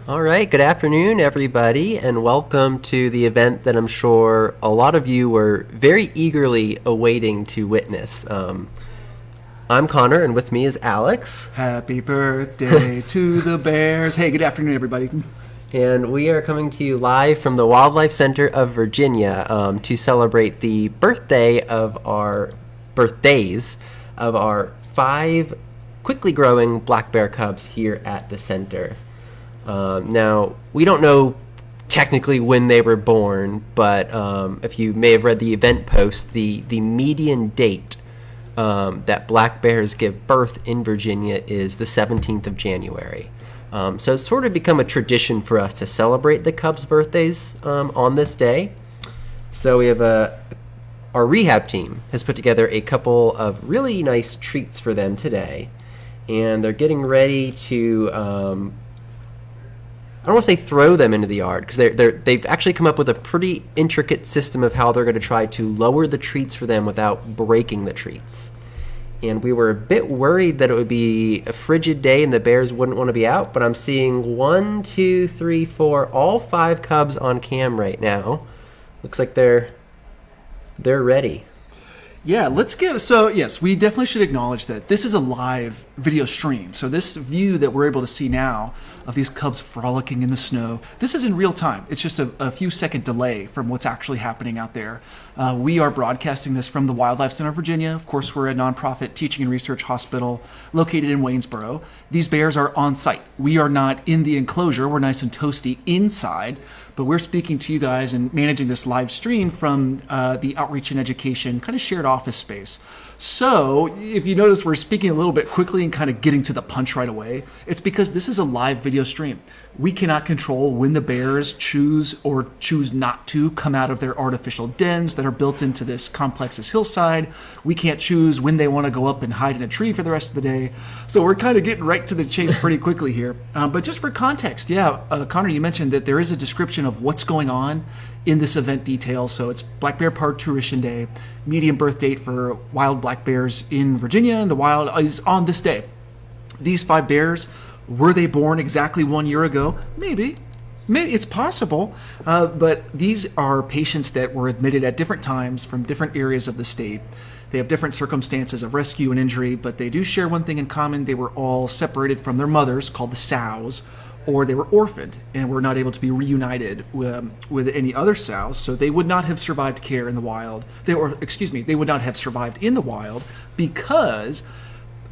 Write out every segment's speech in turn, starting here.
All right, good afternoon, everybody, and welcome to the event that I'm sure a lot of you were very eagerly awaiting to witness. I'm Connor, and with me is Alex. Happy birthday to the bears. Hey, good afternoon, everybody. And we are coming to you live from the Wildlife Center of Virginia to celebrate the birthdays of our 5 quickly growing black bear cubs here at the center. Now, we don't know technically when they were born, but if you may have read the event post, the median date that black bears give birth in Virginia is the 17th of January. So it's sort of become a tradition for us to celebrate the cubs' birthdays on this day. So we have our rehab team has put together a couple of really nice treats for them today, and they're getting ready to I don't want to say throw them into the yard, because they've actually come up with a pretty intricate system of how they're going to try to lower the treats for them without breaking the treats. And we were a bit worried that it would be a frigid day and the bears wouldn't want to be out, but I'm seeing 1, 2, 3, 4, all 5 cubs on cam right now. Looks like they're ready. Yeah, yes, we definitely should acknowledge that this is a live video stream. So this view that we're able to see now of these cubs frolicking in the snow, this is in real time. It's just a few second delay from what's actually happening out there. We are broadcasting this from the Wildlife Center of Virginia. Of course, we're a nonprofit teaching and research hospital located in Waynesboro. These bears are on site. We are not in the enclosure. We're nice and toasty inside. But we're speaking to you guys and managing this live stream from the Outreach and Education kind of shared office space. So if you notice, we're speaking a little bit quickly and kind of getting to the punch right away. It's because this is a live video stream. We cannot control when the bears choose or choose not to come out of their artificial dens that are built into this complex's hillside. We can't choose when they want to go up and hide in a tree for the rest of the day. So we're kind of getting right to the chase pretty quickly here. But just for context, Connor, you mentioned that there is a description of what's going on in this event detail. So it's Black Bear Parturition Day. Median birth date for wild black bears in Virginia and the wild is on this day. These 5 bears, were they born exactly 1 year ago? Maybe it's possible. But these are patients that were admitted at different times from different areas of the state. They have different circumstances of rescue and injury, but they do share one thing in common. They were all separated from their mothers, called the sows, or they were orphaned and were not able to be reunited with any other sows. So they would not have survived care in the wild. They would not have survived in the wild because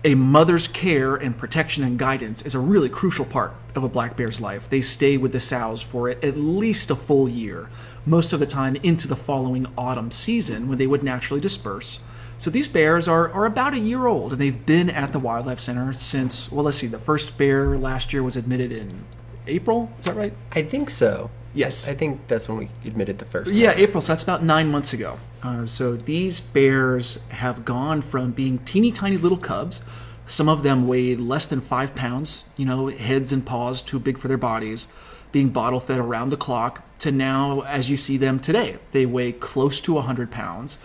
a mother's care and protection and guidance is a really crucial part of a black bear's life. They stay with the sows for at least a full year, most of the time into the following autumn season when they would naturally disperse. So these bears are about a year old, and they've been at the Wildlife Center since, the first bear last year was admitted in April. Is that right? I think so. Yes. I think that's when we admitted the first. Yeah, April. So that's about 9 months ago. So these bears have gone from being teeny tiny little cubs. Some of them weighed less than 5 pounds, heads and paws too big for their bodies, being bottle fed around the clock, to now, as you see them today, they weigh close to 100 pounds.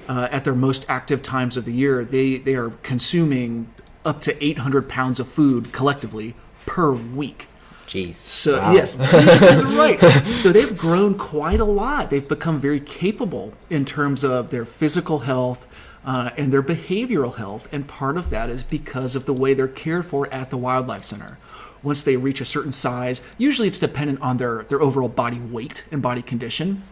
At their most active times of the year, they are consuming up to 800 pounds of food collectively per week. Jeez. So wow. Yes, this is right. So they've grown quite a lot. They've become very capable in terms of their physical health and their behavioral health, and part of that is because of the way they're cared for at the Wildlife Center. Once they reach a certain size, usually it's dependent on their overall body weight and body condition.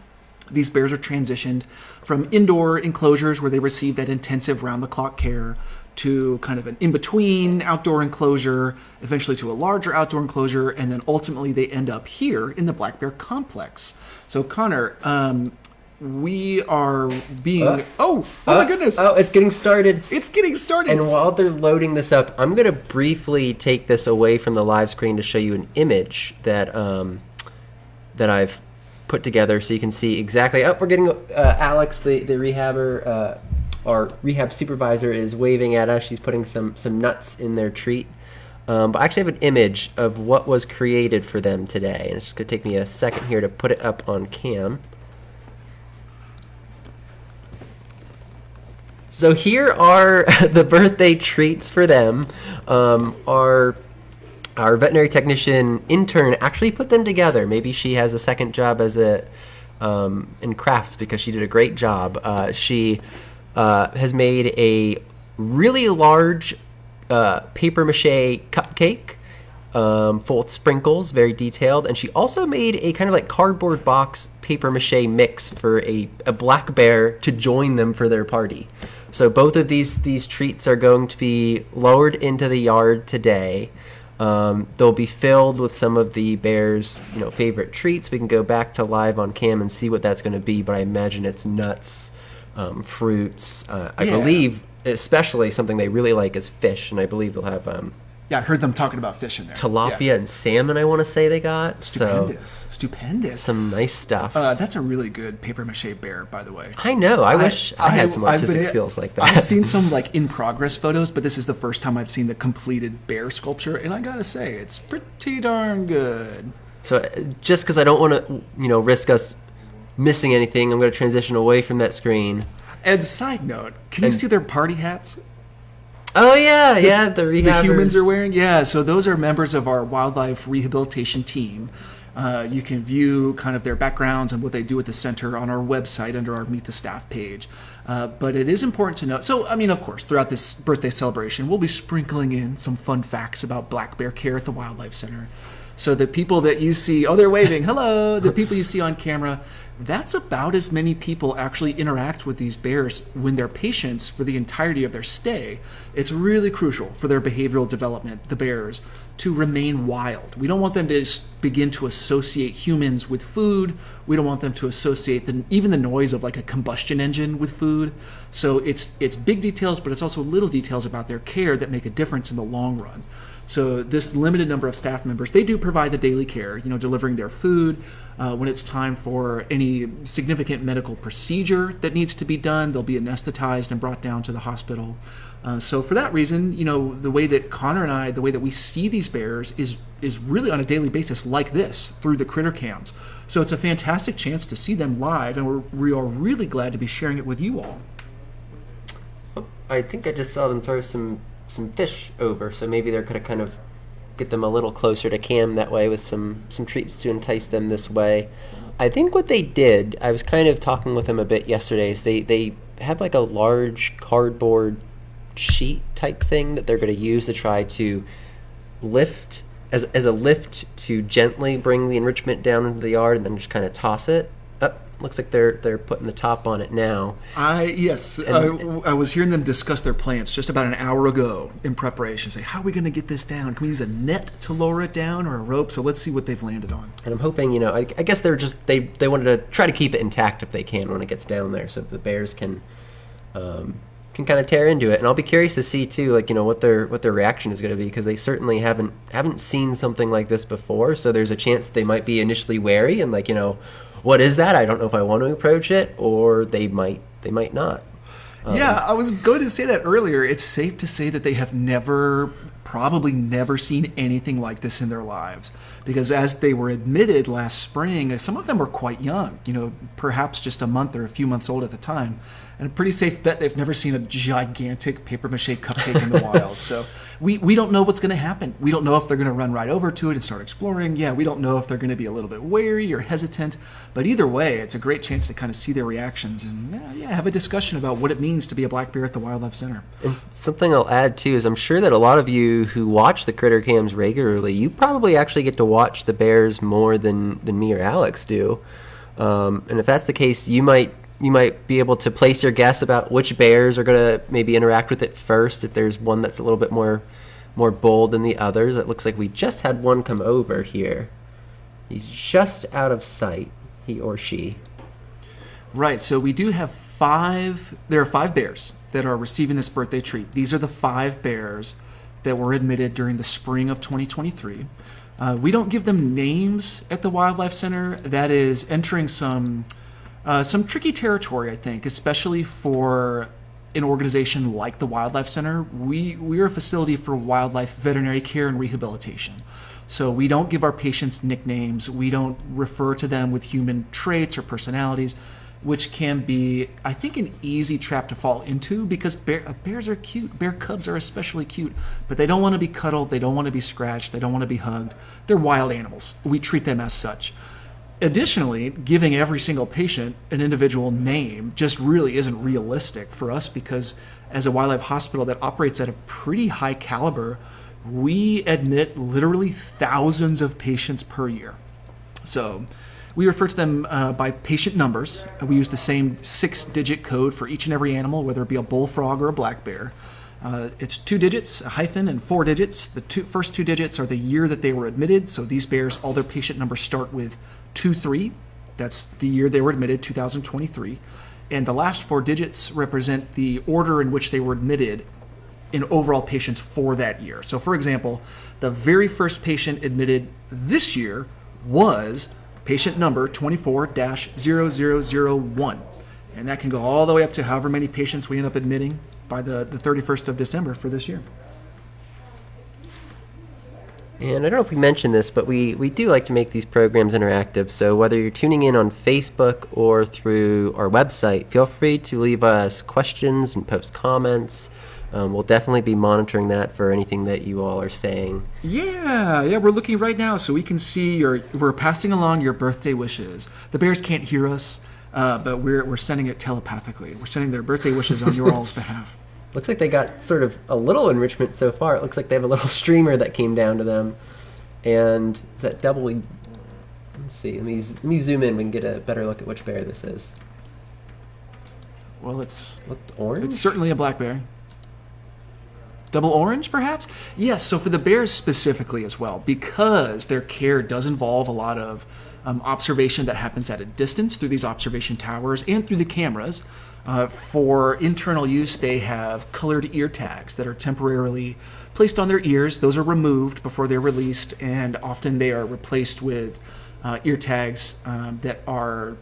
These bears are transitioned from indoor enclosures where they receive that intensive round-the-clock care to kind of an in-between outdoor enclosure, eventually to a larger outdoor enclosure, and then ultimately they end up here in the Black Bear Complex. So, Connor, we are being... oh my goodness! Oh, it's getting started. It's getting started! And while they're loading this up, I'm going to briefly take this away from the live screen to show you an image that I've put together so you can see exactly. We're getting Alex, the rehabber, our rehab supervisor, is waving at us. She's putting some nuts in their treat. But I actually have an image of what was created for them today, and it's just going to take me a second here to put it up on cam. So here are the birthday treats for them. Our Our veterinary technician intern actually put them together. Maybe she has a second job as in crafts because she did a great job. She has made a really large paper mache cupcake full of sprinkles, very detailed, and she also made a kind of like cardboard box paper mache mix for a black bear to join them for their party. So both of these treats are going to be lowered into the yard today. They'll be filled with some of the bear's, favorite treats. We can go back to live on cam and see what that's going to be, but I imagine it's nuts, fruits. I believe, especially something they really like is fish, and I believe they'll have I heard them talking about fish in there. tilapia and salmon, I want to say they got. Stupendous. Some nice stuff. That's a really good paper mache bear, by the way. I know. I wish I had some artistic skills like that. I've seen some in progress photos, but this is the first time I've seen the completed bear sculpture, and I gotta say, it's pretty darn good. So just because I don't want to, risk us missing anything, I'm going to transition away from that screen. And side note, can you see their party hats? Oh, yeah, the rehabbers. The humans are wearing? Yeah, so those are members of our wildlife rehabilitation team. You can view kind of their backgrounds and what they do at the center on our website under our Meet the Staff page. But it is important to know. So, of course, throughout this birthday celebration, we'll be sprinkling in some fun facts about black bear care at the Wildlife Center. So the people that you see, they're waving, hello, the people you see on camera, that's about as many people actually interact with these bears when they're patients for the entirety of their stay. It's really crucial for their behavioral development, the bears, to remain wild. We don't want them to just begin to associate humans with food. We don't want them to associate even the noise of like a combustion engine with food. So it's big details, but it's also little details about their care that make a difference in the long run. So this limited number of staff members, they do provide the daily care, delivering their food. When it's time for any significant medical procedure that needs to be done, they'll be anesthetized and brought down to the hospital. So for that reason, the way that Connor and I, the way that we see these bears is really on a daily basis like this through the critter cams. So it's a fantastic chance to see them live, and we are really glad to be sharing it with you all. I think I just saw them throw some fish over, so maybe they're going to kind of get them a little closer to cam that way with some treats to entice them this way. I think what they did, I was kind of talking with them a bit yesterday, is they have like a large cardboard sheet type thing that they're going to use to try to lift, as a lift to gently bring the enrichment down into the yard and then just kind of toss it. Looks like they're putting the top on it now. I was hearing them discuss their plans just about an hour ago in preparation. Say, how are we going to get this down? Can we use a net to lower it down or a rope? So let's see what they've landed on. And I'm hoping, I guess they're just they wanted to try to keep it intact if they can when it gets down there, so that the bears can kind of tear into it. And I'll be curious to see too, what their reaction is going to be, because they certainly haven't seen something like this before. So there's a chance that they might be initially wary and what is that? I don't know if I want to approach it, or they might not. I was going to say that earlier. It's safe to say that they have probably never seen anything like this in their lives, because as they were admitted last spring, some of them were quite young, perhaps just a month or a few months old at the time. And a pretty safe bet they've never seen a gigantic paper mache cupcake in the wild. So we don't know what's going to happen. We don't know if they're going to run right over to it and start exploring. We don't know if they're going to be a little bit wary or hesitant. But either way, it's a great chance to kind of see their reactions and have a discussion about what it means to be a black bear at the Wildlife Center. And something I'll add too is I'm sure that a lot of you who watch the critter cams regularly, you probably actually get to watch the bears more than me or Alex do. And if that's the case, you might be able to place your guess about which bears are going to maybe interact with it first, if there's one that's a little bit more bold than the others. It looks like we just had one come over here. He's just out of sight, he or she. Right, so we do have there are 5 bears that are receiving this birthday treat. These are the 5 bears that were admitted during the spring of 2023. We don't give them names at the Wildlife Center. That is entering some tricky territory, I think, especially for an organization like the Wildlife Center. We're a facility for wildlife veterinary care and rehabilitation. So we don't give our patients nicknames. We don't refer to them with human traits or personalities. which can be, I think, an easy trap to fall into because bears are cute. Bear cubs are especially cute, but they don't want to be cuddled. They don't want to be scratched. They don't want to be hugged. They're wild animals. We treat them as such. Additionally, giving every single patient an individual name just really isn't realistic for us because as a wildlife hospital that operates at a pretty high caliber, we admit literally thousands of patients per year. So we refer to them by patient numbers. We use the same 6-digit code for each and every animal, whether it be a bullfrog or a black bear. It's 2 digits, a hyphen, and 4 digits. The first 2 digits are the year that they were admitted. So these bears, all their patient numbers start with 23. That's the year they were admitted, 2023. And the last 4 digits represent the order in which they were admitted in overall patients for that year. So for example, the very first patient admitted this year was patient number 24-0001. And that can go all the way up to however many patients we end up admitting by the 31st of December for this year. And I don't know if we mentioned this, but we do like to make these programs interactive. So whether you're tuning in on Facebook or through our website, feel free to leave us questions and post comments. We'll definitely be monitoring that for anything that you all are saying. Yeah, we're looking right now so we can see we're passing along your birthday wishes. The bears can't hear us, but we're sending it telepathically. We're sending their birthday wishes on your all's behalf. Looks like they got sort of a little enrichment so far. It looks like they have a little streamer that came down to them. And is that double? Let's see. Let me zoom in. We can get a better look at which bear this is. Well, it's looked orange. It's certainly a black bear. Double orange, perhaps? Yes, so for the bears specifically as well, because their care does involve a lot of observation that happens at a distance through these observation towers and through the cameras. For internal use, they have colored ear tags that are temporarily placed on their ears. Those are removed before they're released, and often they are replaced with ear tags that are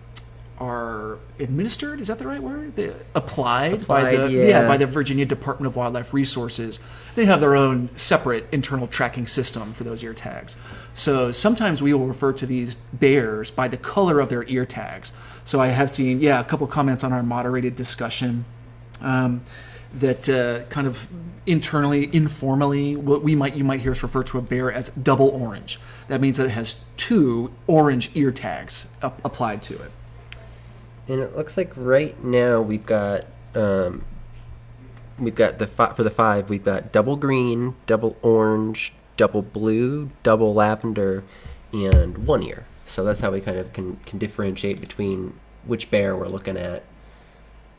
administered. Is that the right word? Applied by the Virginia Department of Wildlife Resources. They have their own separate internal tracking system for those ear tags. So sometimes we will refer to these bears by the color of their ear tags. So I have seen a couple comments on our moderated discussion that kind of internally, informally, what you might hear us refer to a bear as double orange. That means that it has 2 orange ear tags applied to it. And it looks like right now we've got for the 5 we've got double green, double orange, double blue, double lavender, and 1 ear. So that's how we kind of can differentiate between which bear we're looking at.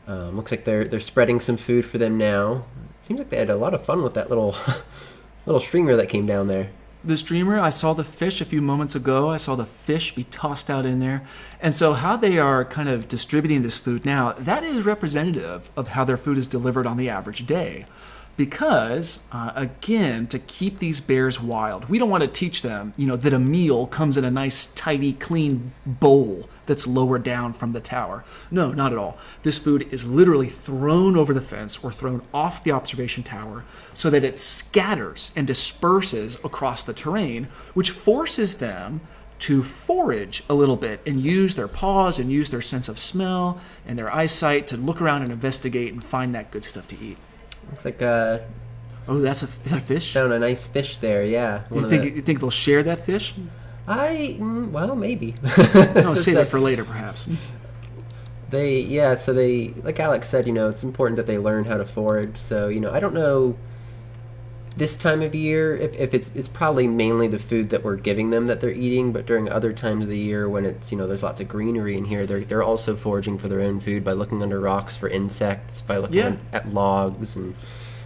Looks like they're spreading some food for them now. Seems like they had a lot of fun with that little streamer that came down there. The streamer, I saw the fish a few moments ago. I saw the fish be tossed out in there. And so how they are kind of distributing this food now, that is representative of how their food is delivered on the average day. Because, again, to keep these bears wild, we don't want to teach them, that a meal comes in a nice, tidy, clean bowl that's lower down from the tower. No, not at all. This food is literally thrown over the fence or thrown off the observation tower so that it scatters and disperses across the terrain, which forces them to forage a little bit and use their paws and use their sense of smell and their eyesight to look around and investigate and find that good stuff to eat. Looks like is that a fish? Found a nice fish there, yeah. You think they'll share that fish? Well, maybe. No, save that for later, perhaps. They like Alex said, it's important that they learn how to forage. So, I don't know this time of year if it's probably mainly the food that we're giving them that they're eating, but during other times of the year when it's, there's lots of greenery in here, they're also foraging for their own food by looking under rocks for insects, by looking at logs and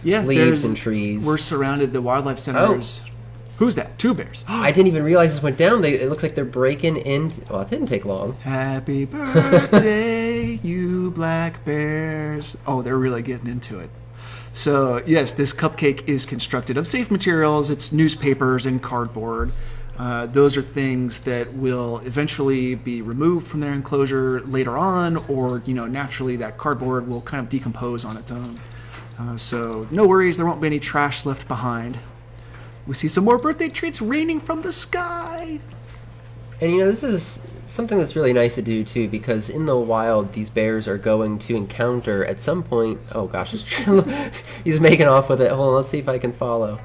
leaves and trees. We're surrounded, the wildlife centers. Oh. Who's that? 2 bears. I didn't even realize this went down. It looks like they're breaking in. Well, it didn't take long. Happy birthday, you black bears. Oh, they're really getting into it. So, yes, this cupcake is constructed of safe materials. It's newspapers and cardboard. Those are things that will eventually be removed from their enclosure later on, or, naturally that cardboard will kind of decompose on its own. So, no worries, there won't be any trash left behind. We see some more birthday treats raining from the sky. And this is something that's really nice to do too, because in the wild, these bears are going to encounter at some point. Oh gosh, he's making off with it. Hold on, let's see if I can follow.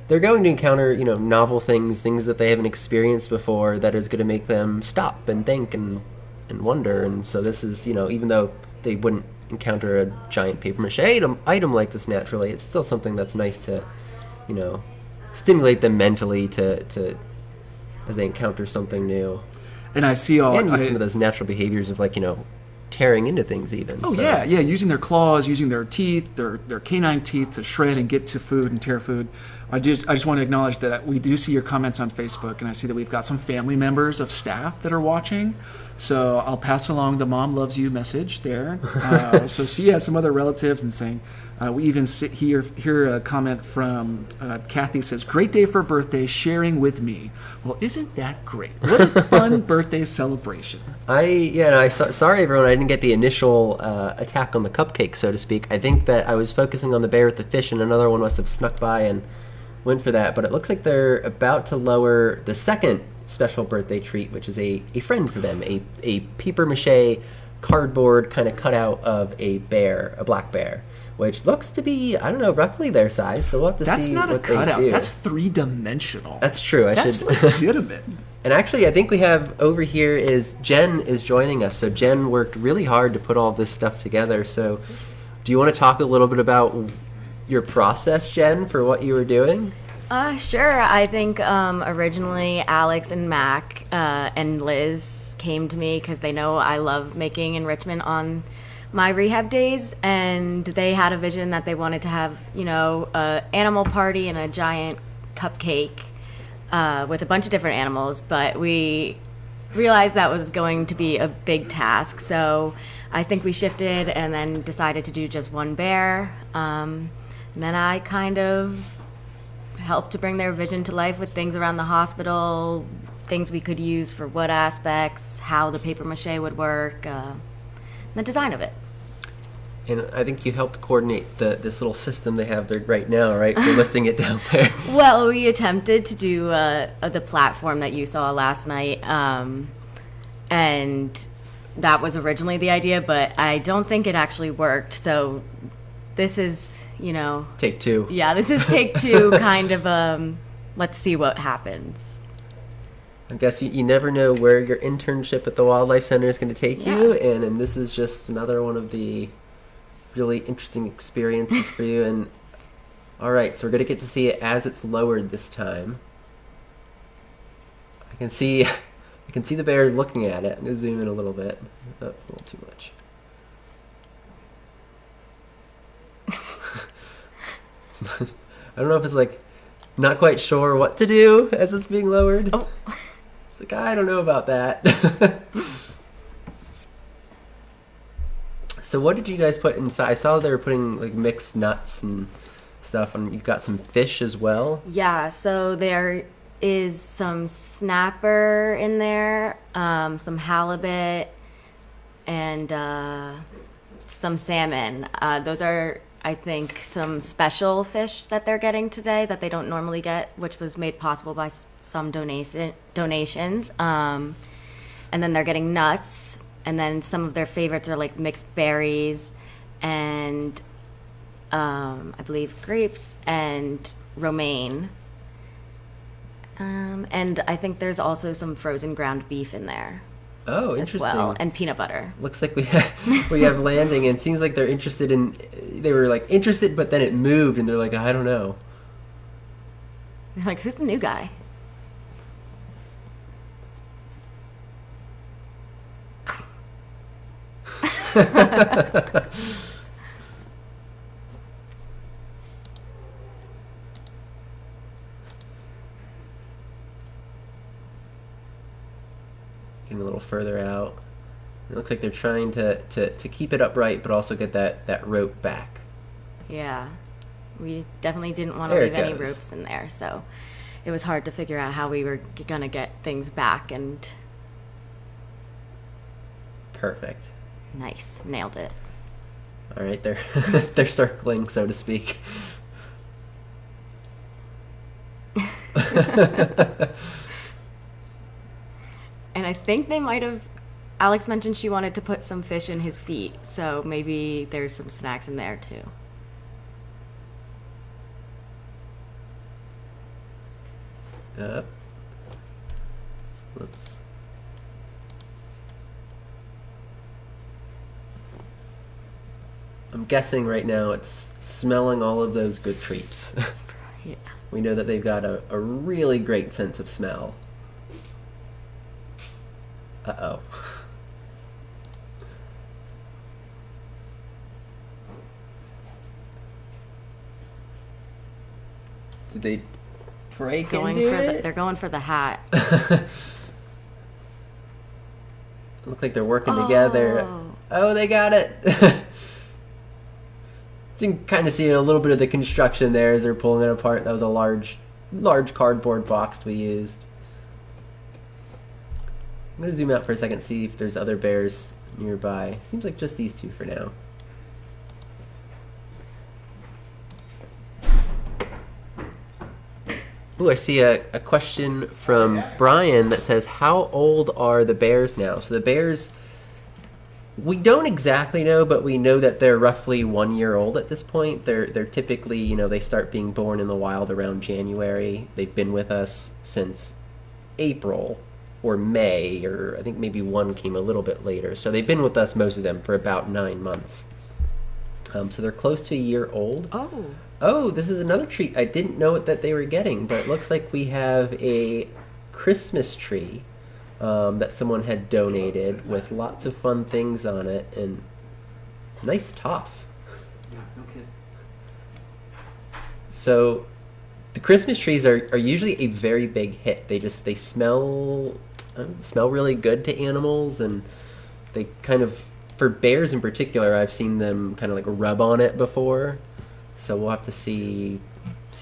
They're going to encounter, novel things that they haven't experienced before, that is going to make them stop and think and wonder. And so this is, even though they wouldn't encounter a giant paper mache item like this naturally, it's still something that's nice to, stimulate them mentally to as they encounter something new. And I see and use some of those natural behaviors of tearing into things even. Oh, so. yeah, using their claws, using their teeth, their canine teeth to shred and get to food and tear food. I just want to acknowledge that we do see your comments on Facebook, and I see that we've got some family members of staff that are watching. So I'll pass along the "Mom loves you" message there. So she has some other relatives and saying, we even hear a comment from Kathy says, "Great day for a birthday, sharing with me." Well, isn't that great? What a fun birthday celebration. Sorry everyone, I didn't get the initial attack on the cupcake, so to speak. I think that I was focusing on the bear with the fish, and another one must have snuck by and went for that. But it looks like they're about to lower the second special birthday treat, which is a friend for them, a paper mache cardboard kind of cutout of a bear, a black bear, which looks to be, I don't know, roughly their size. So we'll have to That's see not what a cutout. they do. That's three-dimensional. That's true. That's legitimate. And actually, I think we have over here is Jen is joining us. So Jen worked really hard to put all this stuff together. So do you want to talk a little bit about your process, Jen, for what you were doing? Sure. I think originally Alex and Mac and Liz came to me because they know I love making enrichment on my rehab days, and they had a vision that they wanted to have, a animal party and a giant cupcake with a bunch of different animals, but we realized that was going to be a big task, so I think we shifted and then decided to do just one bear. And then I kind of helped to bring their vision to life with things around the hospital, things we could use for what aspects, how the paper mache would work, the design of it. And I think you helped coordinate this little system they have there right now, right? For lifting it down there. Well, we attempted to do the platform that you saw last night, and that was originally the idea, but I don't think it actually worked. So this is, Take two. Yeah, this is take two, kind of, let's see what happens. I guess you never know where your internship at the Wildlife Center is going to take you, and this is just another one of the really interesting experiences for you. And all right, so we're going to get to see it as it's lowered this time. I can see the bear looking at it. I'm going to zoom in a little bit. Oh, a little too much. I don't know if it's not quite sure what to do as it's being lowered. Oh. It's I don't know about that. So what did you guys put inside? I saw they were putting mixed nuts and stuff, and you've got some fish as well. Yeah, so there is some snapper in there, some halibut, and some salmon. Those are, I think, some special fish that they're getting today that they don't normally get, which was made possible by some donations. And then they're getting nuts, and then some of their favorites are mixed berries and I believe grapes and romaine. And I think there's also some frozen ground beef in there. Oh, interesting. As well, and peanut butter. Looks like we have landing, and it seems like they're interested they were interested, but then it moved, and they're I don't know. They're who's the new guy? Getting a little further out. It looks like they're trying to keep it upright, but also get that rope back. Yeah. We definitely didn't want to leave any ropes in there, so it was hard to figure out how we were going to get things back. And perfect. Nice. Nailed it. All right, they're circling, so to speak. And I think they might have. Alex mentioned she wanted to put some fish in his feet, so maybe there's some snacks in there too. Let's. I'm guessing right now it's smelling all of those good treats. Yeah. We know that they've got a really great sense of smell. Uh-oh. Did they break into it? They're going for the hat. Look like they're working together. Oh, they got it. You can kind of see a little bit of the construction there as they're pulling it apart. That was a large cardboard box we used. I'm going to zoom out for a second, see if there's other bears nearby. Seems like just these two for now. Ooh, I see a question from Brian that says, how old are the bears now? So the bears, we don't exactly know, but we know that they're roughly 1 year old at this point. They're typically, they start being born in the wild around January. They've been with us since April or May, or I think maybe one came a little bit later. So they've been with us, most of them, for about 9 months. So they're close to a year old. Oh, this is another treat. I didn't know that they were getting, but it looks like we have a Christmas tree that someone had donated with lots of fun things on it, and nice toss. Yeah, no kidding. So the Christmas trees are usually a very big hit. They smell really good to animals, and they kind of, for bears in particular, I've seen them kind of like rub on it before. So we'll have to see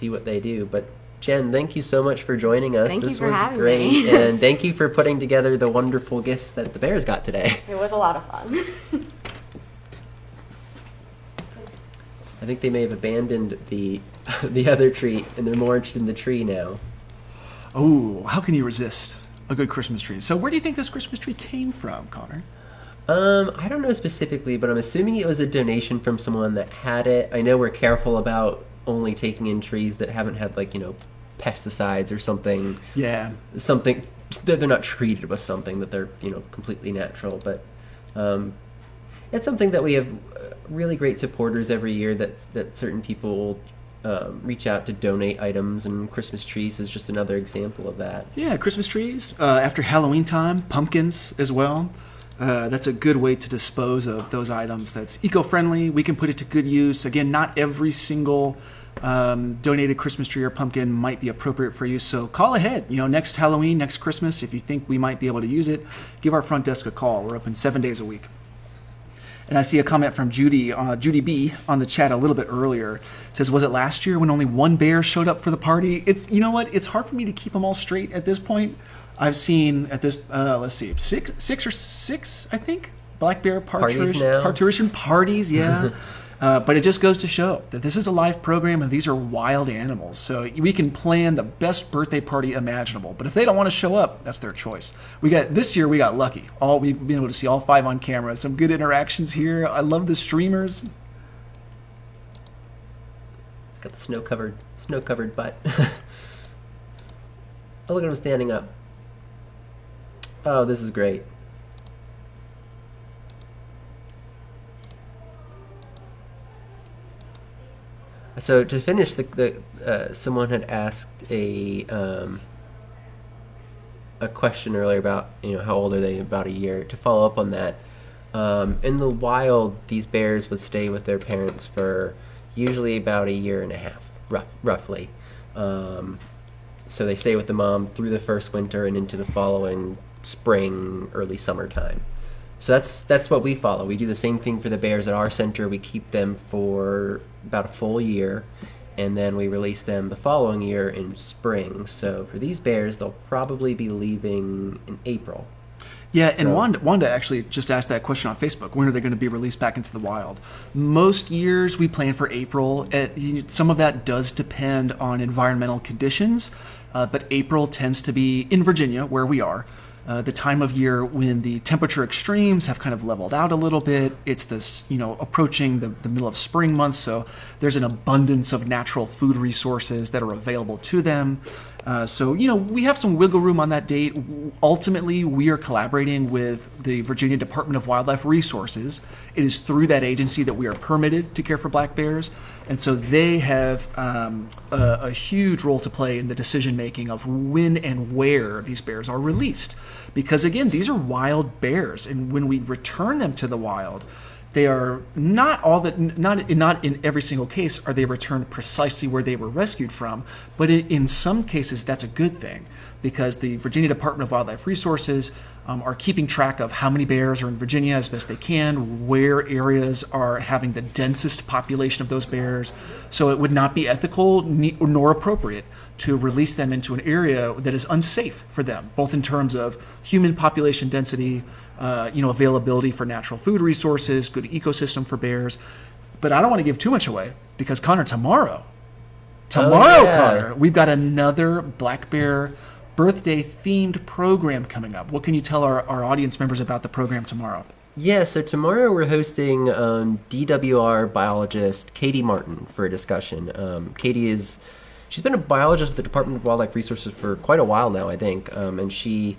what they do. But Jen, thank you so much for joining us. Thank you this for was having great. me. And thank you for putting together the wonderful gifts that the bears got today. It was a lot of fun. I think they may have abandoned the other treat, and they're more interested in the tree now. Oh, how can you resist a good Christmas tree? So where do you think this Christmas tree came from, Connor? I don't know specifically, but I'm assuming it was a donation from someone that had it. I know we're careful about only taking in trees that haven't had, pesticides or something. Yeah. Something that they're not treated with something, that they're, completely natural. But it's something that we have really great supporters every year that certain people reach out to donate items, and Christmas trees is just another example of that. Yeah, Christmas trees. After Halloween time, pumpkins as well. That's a good way to dispose of those items. That's eco-friendly. We can put it to good use. Again, not every single donated Christmas tree or pumpkin might be appropriate for you. So call ahead. Next Halloween, next Christmas, if you think we might be able to use it, give our front desk a call. We're open 7 days a week. And I see a comment from Judy B on the chat a little bit earlier. It says, was it last year when only one bear showed up for the party? You know what? It's hard for me to keep them all straight at this point. I've seen at this, six, I think, black bear parturition parties, yeah. But it just goes to show that this is a live program and these are wild animals. So we can plan the best birthday party imaginable. But if they don't want to show up, that's their choice. This year we got lucky. We've been able to see all 5 on camera. Some good interactions here. I love the streamers. It's got the snow-covered butt. Oh, look at him standing up. Oh, this is great. So to finish, someone had asked a question earlier about how old are they? About a year. To follow up on that, in the wild, these bears would stay with their parents for usually about a year and a half, roughly. So they stay with the mom through the first winter and into the following spring, early summertime. So that's what we follow. We do the same thing for the bears at our center. We keep them for about a full year, and then we release them the following year in spring. So for these bears, they'll probably be leaving in April. Yeah, and Wanda actually just asked that question on Facebook. When are they going to be released back into the wild? Most years we plan for April. Some of that does depend on environmental conditions, but April tends to be, in Virginia, where we are, the time of year when the temperature extremes have kind of leveled out a little bit. It's this, approaching the middle of spring months, so there's an abundance of natural food resources that are available to them. So we have some wiggle room on that date. Ultimately, we are collaborating with the Virginia Department of Wildlife Resources. It is through that agency that we are permitted to care for black bears. And so they have a huge role to play in the decision making of when and where these bears are released. Because again, these are wild bears. And when we return them to the wild, they are not in every single case are they returned precisely where they were rescued from, but in some cases that's a good thing, because the Virginia Department of Wildlife Resources are keeping track of how many bears are in Virginia as best they can, where areas are having the densest population of those bears. So it would not be ethical nor appropriate to release them into an area that is unsafe for them, both in terms of human population density, availability for natural food resources, good ecosystem for bears. But I don't want to give too much away, because Connor, tomorrow, Connor, we've got another black bear birthday themed program coming up. What can you tell our audience members about the program tomorrow? Yeah, so tomorrow we're hosting DWR biologist Katie Martin for a discussion. She's been a biologist with the Department of Wildlife Resources for quite a while now, I think. And she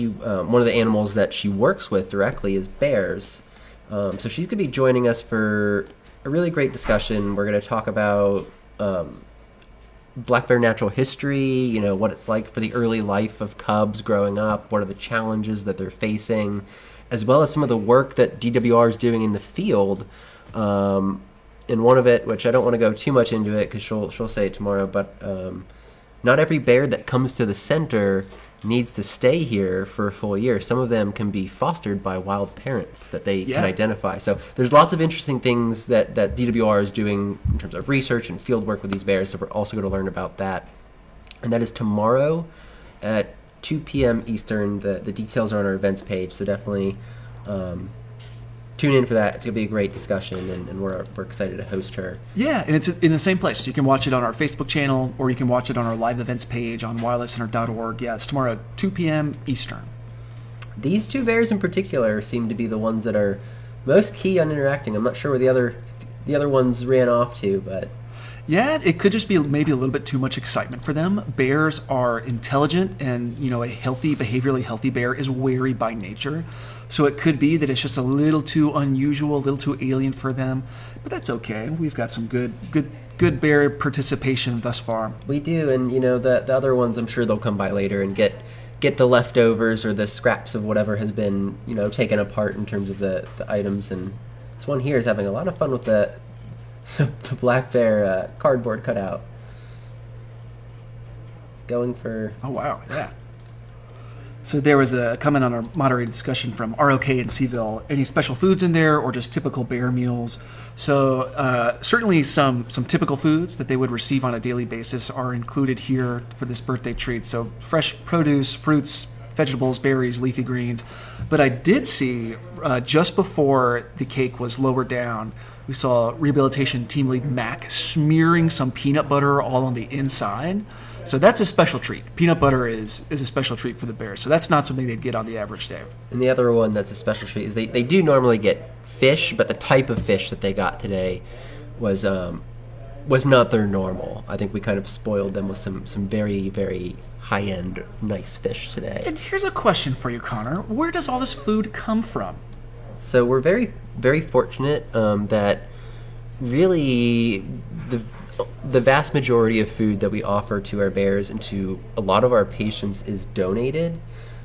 one of the animals that she works with directly is bears. So she's going to be joining us for a really great discussion. We're going to talk about black bear natural history, what it's like for the early life of cubs growing up, what are the challenges that they're facing, as well as some of the work that DWR is doing in the field. And one of it, which I don't want to go too much into it because she'll say it tomorrow, but not every bear that comes to the center needs to stay here for a full year. Some of them can be fostered by wild parents that they can identify. So there's lots of interesting things that DWR is doing in terms of research and field work with these bears, so we're also going to learn about that. And that is tomorrow at 2 p.m. Eastern. The details are on our events page, so definitely tune in for that. It's going to be a great discussion, and we're excited to host her. Yeah, and it's in the same place. You can watch it on our Facebook channel, or you can watch it on our live events page on wildlifecenter.org. Yeah, it's tomorrow at 2 p.m. Eastern. These two bears in particular seem to be the ones that are most key on interacting. I'm not sure where the other ones ran off to, but... Yeah, it could just be maybe a little bit too much excitement for them. Bears are intelligent, and a behaviorally healthy bear is wary by nature. So it could be that it's just a little too unusual, a little too alien for them. But that's okay. We've got some good bear participation thus far. We do, and the other ones, I'm sure they'll come by later and get the leftovers or the scraps of whatever has been taken apart in terms of the items. And this one here is having a lot of fun with the black bear cardboard cutout. Going for... Oh, wow, yeah. So there was a comment on our moderated discussion from ROK in Seaville. Any special foods in there, or just typical bear meals? So certainly some typical foods that they would receive on a daily basis are included here for this birthday treat. So fresh produce, fruits, vegetables, berries, leafy greens. But I did see just before the cake was lowered down, we saw Rehabilitation team lead Mac smearing some peanut butter all on the inside. So that's a special treat. Peanut butter is a special treat for the bears. So that's not something they'd get on the average day. And the other one that's a special treat is they do normally get fish, but the type of fish that they got today was not their normal. I think we kind of spoiled them with some very, very high-end, nice fish today. And here's a question for you, Connor. Where does all this food come from? So we're very, very fortunate that really the vast majority of food that we offer to our bears and to a lot of our patients is donated.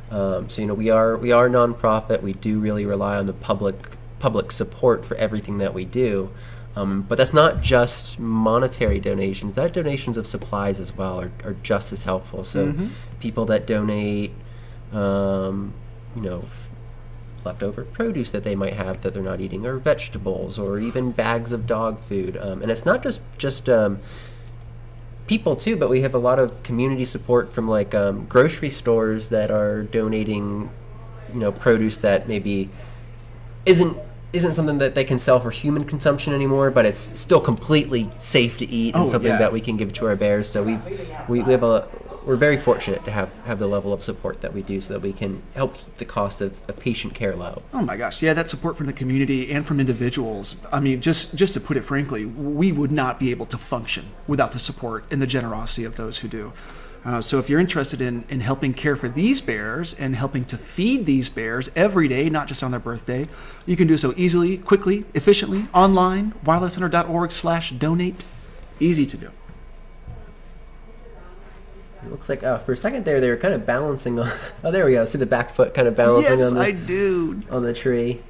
So we are a nonprofit. We do really rely on the public support for everything that we do. But that's not just monetary donations. That donations of supplies as well are just as helpful. So people that donate, leftover produce that they might have that they're not eating, or vegetables, or even bags of dog food. And it's not just people too, but we have a lot of community support from grocery stores that are donating, produce that maybe isn't something that they can sell for human consumption anymore, but it's still completely safe to eat and something that we can give to our bears. So we have a we're very fortunate to have the level of support that we do, so that we can help keep the cost of patient care low. Oh my gosh, yeah, that support from the community and from individuals. I mean, just to put it frankly, we would not be able to function without the support and the generosity of those who do. So if you're interested in helping care for these bears and helping to feed these bears every day, not just on their birthday, you can do so easily, quickly, efficiently, online, wildlifecenter.org/donate. Easy to do. It looks like for a second there they were kind of balancing on. Oh, there we go. See the back foot kind of balancing Yes, on the, I do. on the tree.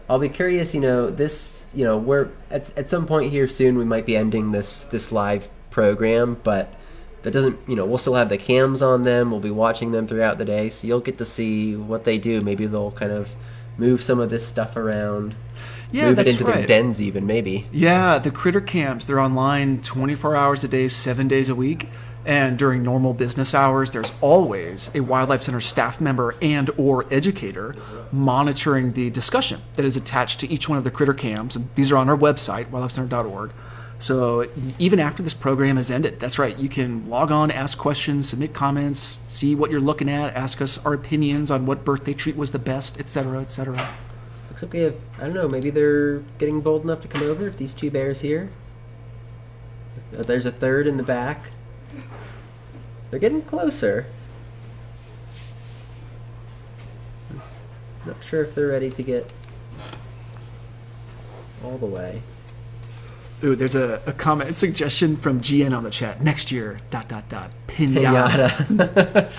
I'll be curious. We're at some point here soon we might be ending this live program, but that doesn't. We'll still have the cams on them. We'll be watching them throughout the day, so you'll get to see what they do. Maybe they'll kind of move some of this stuff around. Yeah, move that's it into right. their dens even, maybe. Yeah, the critter camps, they're online 24 hours a day, 7 days a week. And during normal business hours, there's always a Wildlife Center staff member and or educator monitoring the discussion that is attached to each one of the critter cams. And these are on our website, wildlifecenter.org. So even after this program has ended, that's right, you can log on, ask questions, submit comments, see what you're looking at, ask us our opinions on what birthday treat was the best, etc., etc. Looks like we have, I don't know, maybe they're getting bold enough to come over, these two bears here. There's a third in the back. They're getting closer. Not sure if they're ready to get all the way. Ooh, there's a comment, a suggestion from GN on the chat. Next year, ... pinata.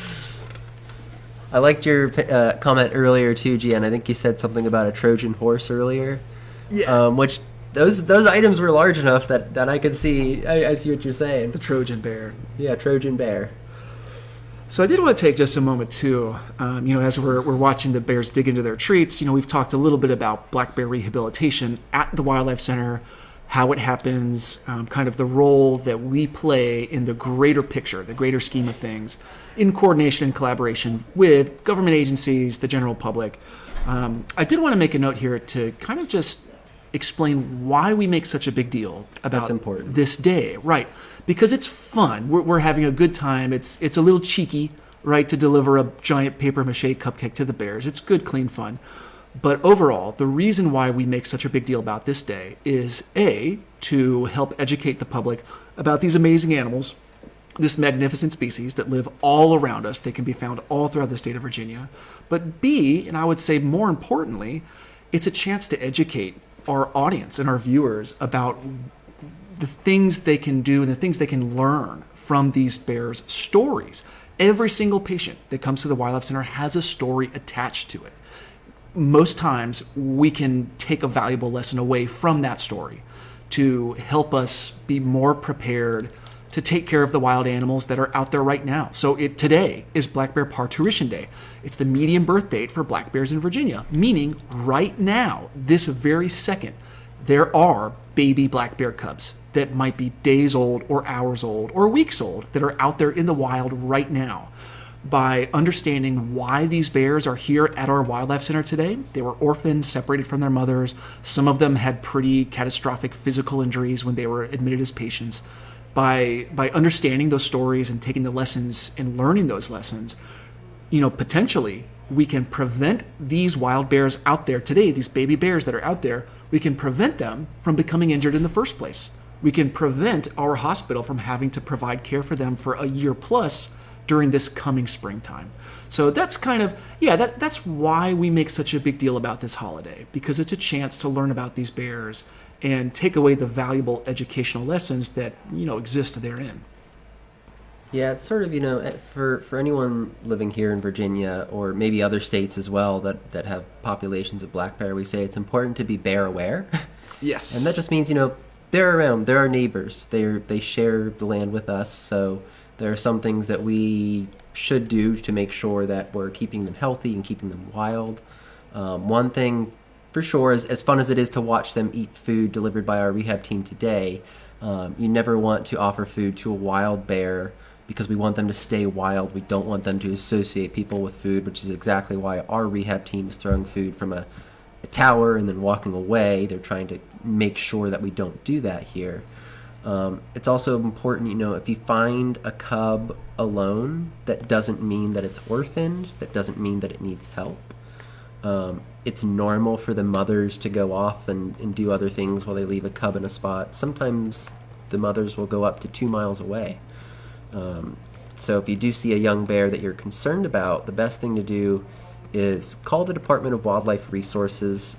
I liked your comment earlier too, Gian. I think you said something about a Trojan horse earlier. Yeah. Which those items were large enough that I could see. I see what you're saying. The Trojan bear. Yeah, Trojan bear. So I did want to take just a moment too, as we're watching the bears dig into their treats. We've talked a little bit about black bear rehabilitation at the Wildlife Center, how it happens, kind of the role that we play in the greater picture, the greater scheme of things, in coordination and collaboration with government agencies, the general public. I did want to make a note here to kind of just explain why we make such a big deal about this day, right? Because it's fun. We're having a good time. It's a little cheeky, right, to deliver a giant paper mache cupcake to the bears. It's good, clean fun. But overall, the reason why we make such a big deal about this day is A, to help educate the public about these amazing animals, this magnificent species that live all around us. They can be found all throughout the state of Virginia. But B, and I would say more importantly, it's a chance to educate our audience and our viewers about the things they can do and the things they can learn from these bears' stories. Every single patient that comes to the Wildlife Center has a story attached to it. Most times we can take a valuable lesson away from that story to help us be more prepared to take care of the wild animals that are out there right now. So today is Black Bear Parturition Day. It's the median birth date for black bears in Virginia, meaning right now, this very second, there are baby black bear cubs that might be days old or hours old or weeks old that are out there in the wild right now. By understanding why these bears are here at our Wildlife Center today, they were orphaned, separated from their mothers. Some of them had pretty catastrophic physical injuries when they were admitted as patients. By understanding those stories and taking the lessons and learning those lessons, potentially we can prevent these wild bears out there today, these baby bears that are out there, we can prevent them from becoming injured in the first place. We can prevent our hospital from having to provide care for them for a year plus during this coming springtime. So that's kind of, that's why we make such a big deal about this holiday, because it's a chance to learn about these bears and take away the valuable educational lessons that, exist therein. Yeah, it's sort of, for anyone living here in Virginia or maybe other states as well that have populations of black bear, we say it's important to be bear aware. Yes. And that just means, they're around, they're our neighbors, they share the land with us, so there are some things that we should do to make sure that we're keeping them healthy and keeping them wild. One thing for sure, as fun as it is to watch them eat food delivered by our rehab team today, you never want to offer food to a wild bear because we want them to stay wild. We don't want them to associate people with food, which is exactly why our rehab team is throwing food from a tower and then walking away. They're trying to make sure that we don't do that here. It's also important, if you find a cub alone, that doesn't mean that it's orphaned, that doesn't mean that it needs help. It's normal for the mothers to go off and do other things while they leave a cub in a spot. Sometimes the mothers will go up to 2 miles away. So if you do see a young bear that you're concerned about, the best thing to do is call the Department of Wildlife Resources,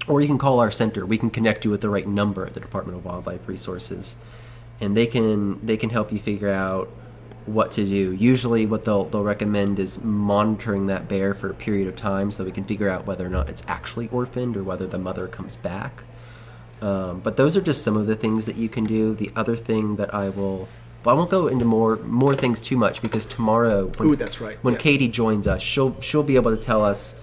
or you can call our center. We can connect you with the right number at the Department of Wildlife Resources, and they can help you figure out what to do. Usually what they'll recommend is monitoring that bear for a period of time so that we can figure out whether or not it's actually orphaned or whether the mother comes back. But those are just some of the things that you can do. The other thing that I won't go into more things too much, because tomorrow that's right. When Katie joins us, she'll be able to tell us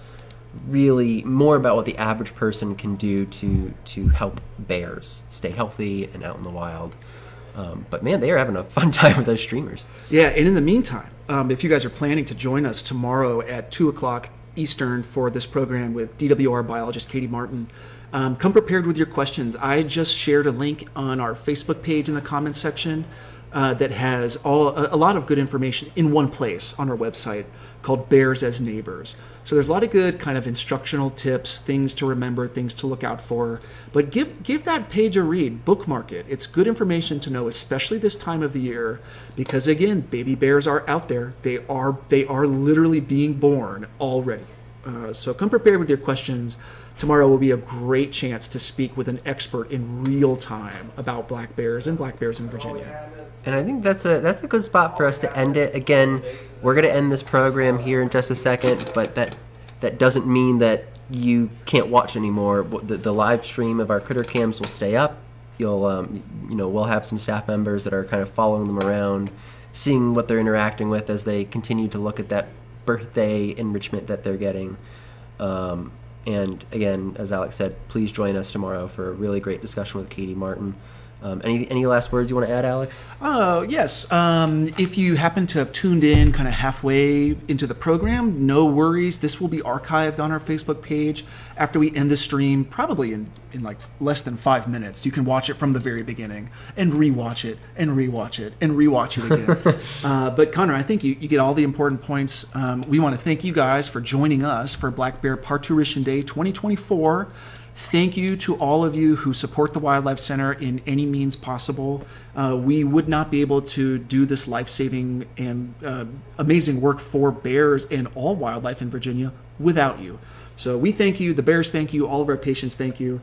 really more about what the average person can do to help bears stay healthy and out in the wild. But man, they are having a fun time with those streamers. Yeah, and in the meantime, if you guys are planning to join us tomorrow at 2 o'clock Eastern for this program with DWR biologist Katie Martin, come prepared with your questions. I just shared a link on our Facebook page in the comments section that has a lot of good information in one place on our website called Bears as Neighbors. So there's a lot of good kind of instructional tips, things to remember, things to look out for. But give that page a read, bookmark it. It's good information to know, especially this time of the year, because again, baby bears are out there. They are literally being born already. So come prepared with your questions. Tomorrow will be a great chance to speak with an expert in real time about black bears and black bears in Virginia. And I think that's a good spot for us to end it. Again, we're going to end this program here in just a second, but that doesn't mean that you can't watch anymore. The live stream of our critter cams will stay up. We'll have some staff members that are kind of following them around, seeing what they're interacting with as they continue to look at that birthday enrichment that they're getting. And again, as Alex said, please join us tomorrow for a really great discussion with Katie Martin. Any last words you want to add, Alex? Oh, yes. If you happen to have tuned in kind of halfway into the program, no worries. This will be archived on our Facebook page after we end the stream, probably in like less than 5 minutes. You can watch it from the very beginning and rewatch it and rewatch it and rewatch it again. But Connor, I think you get all the important points. We want to thank you guys for joining us for Black Bear Parturition Day 2024. Thank you to all of you who support the Wildlife Center in any means possible. We would not be able to do this life-saving and amazing work for bears and all wildlife in Virginia without you. So we thank you. The bears thank you. All of our patients thank you.